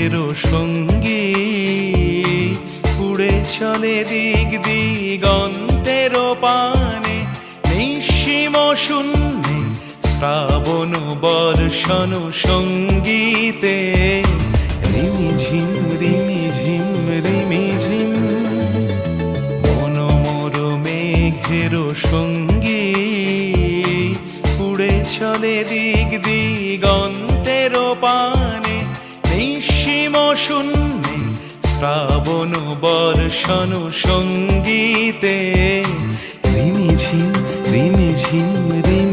মেঘের সঙ্গী উড়ে চলে দিক দিগন্তের পানে, নিঃসীম শূন্যে শ্রাবণ বর্ষণ সঙ্গীতে রিমিঝিম রিমিঝিম রিমিঝিম। মনোমোর মেঘের সঙ্গী উড়ে চলে দিক দিগন্তের পানে, নিঃসীম শূন্যে শ্রাবণ বর্ষণ সঙ্গীতে রিমিঝিম রিমিঝিম রিমি।